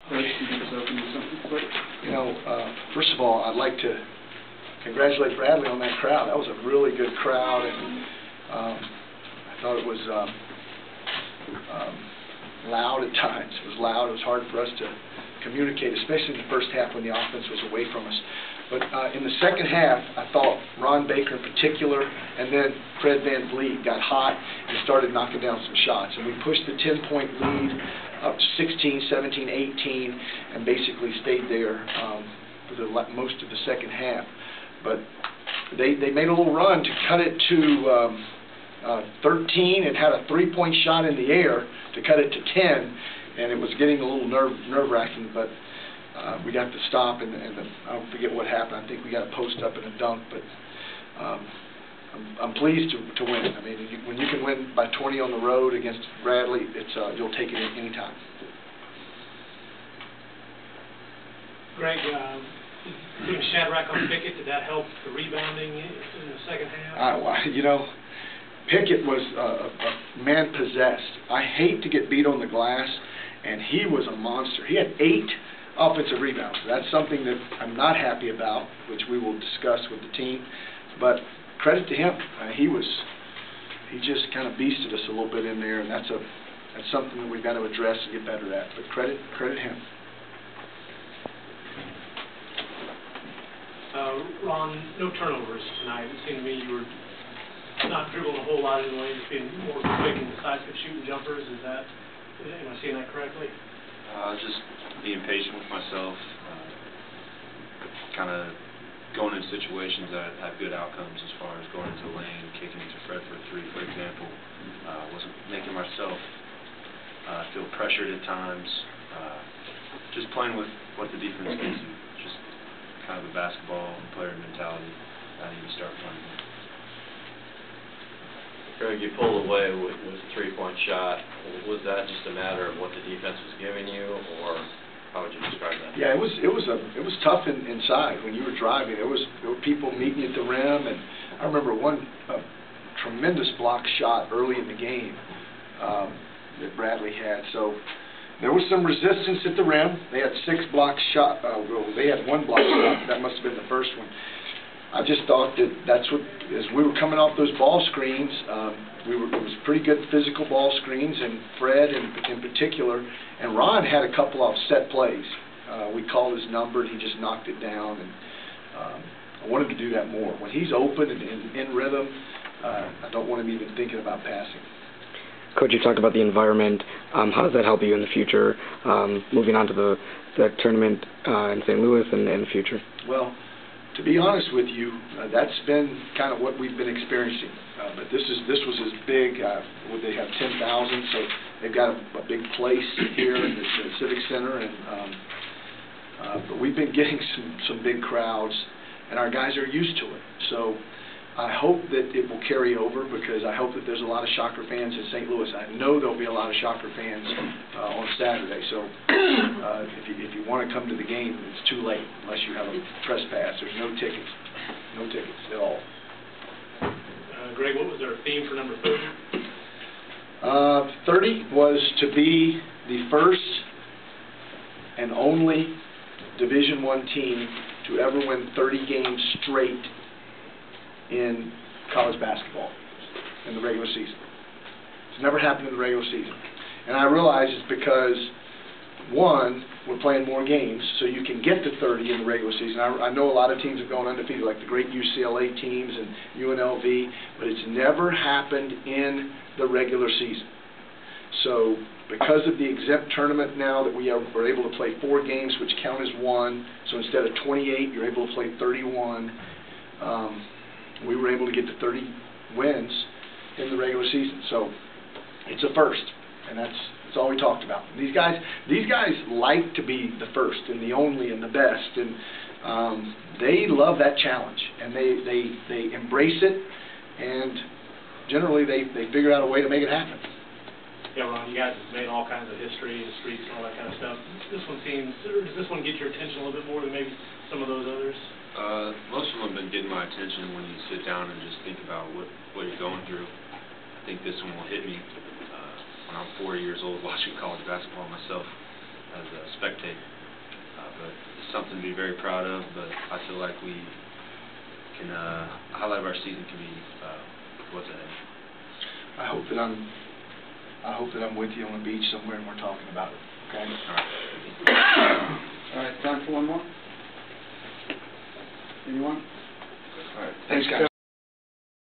Fred, you can just open with something quick. You know, first of all, I'd like to congratulate Bradley on that crowd. That was a really good crowd, and I thought it was loud at times. It was loud. It was hard for us to communicate, especially in the first half when the offense was away from us. But in the second half, I thought Ron Baker in particular, and then Fred Van Vliet got hot and started knocking down some shots. And we pushed the 10-point lead up to 16, 17, 18, and basically stayed there for most of the second half. But they made a little run to cut it to 13 and had a three-point shot in the air to cut it to 10, and it was getting a little nerve-wracking, but we got to stop, and I don't forget what happened. I think we got a post up and a dunk, but I'm pleased to win. I mean, when you can win by 20 on the road against Bradley, it's you'll take it any time. Greg, putting Shadrack on Pickett, did that help the rebounding in the second half? Well, you know, Pickett was a man possessed. I hate to get beat on the glass, and he was a monster. He had 8 offensive rebounds. That's something that I'm not happy about, which we will discuss with the team. But credit to him. He just kind of beasted us a little bit in there, and that's something that we've got to address and get better at. But credit him. Ron, no turnovers tonight. It seemed to me you were not dribbling a whole lot in the way, just being more quick and decisive shooting jumpers. Am I seeing that correctly? Just being patient with myself, kind of going into situations that have good outcomes as far as going into the lane, kicking it to Fred for a 3, for example. Wasn't making myself feel pressured at times. Just playing with what the defense gives you. Just kind of a basketball player mentality that I need to start playing with. Greg, you pulled away with a 3-point shot. Was that just a matter of what the defense was giving you, or how would you describe that? Yeah, it was tough inside when you were driving. There were people meeting at the rim, and I remember one tremendous block shot early in the game that Bradley had. So there was some resistance at the rim. They had 6 block shot. They had 1 block shot. That must have been the first one. I just thought that's what, as we were coming off those ball screens, it was pretty good physical ball screens, and Fred in particular, and Ron had a couple of set plays. We called his number, and he just knocked it down, and I wanted to do that more. When he's open and in rhythm, I don't want him even thinking about passing. Coach, you talked about the environment. How does that help you in the future, moving on to the tournament in St. Louis and in the future? Well, to be honest with you, that's been kind of what we've been experiencing. But this was as big. They have 10,000, so they've got a big place here in the Civic Center, and but we've been getting some big crowds, and our guys are used to it. So I hope that it will carry over, because I hope that there's a lot of Shocker fans in St. Louis. I know there'll be a lot of Shocker fans on Saturday. So if you want to come to the game, it's too late unless you have a trespass. There's no tickets at all. Greg, what was their theme for number 30? 30 was to be the first and only Division I team to ever win 30 games straight in college basketball in the regular season. It's never happened in the regular season. And I realize it's because, one, we're playing more games, so you can get to 30 in the regular season. I know a lot of teams have gone undefeated, like the great UCLA teams and UNLV, but it's never happened in the regular season. So because of the exempt tournament now that we are able to play 4 games, which count as 1, so instead of 28, you're able to play 31, we were able to get to 30 wins in the regular season. So it's a first, and that's all we talked about. These guys like to be the first and the only and the best, and they love that challenge, and they embrace it, and generally they figure out a way to make it happen. Yeah, Ron, you guys have made all kinds of history and streaks and all that kind of stuff. Does this one get your attention a little bit more than maybe some of those others? Most of them have been getting my attention when you sit down and just think about what you're going through. I think this one will hit me when I'm 4 years old watching college basketball myself. a spectator. But it's something to be very proud of, but I feel like we can, a highlight of our season can be what's ahead. I hope that I'm with you on the beach somewhere and we're talking about it, okay? All right. All right, time for one more? Anyone? All right. Thanks, guys.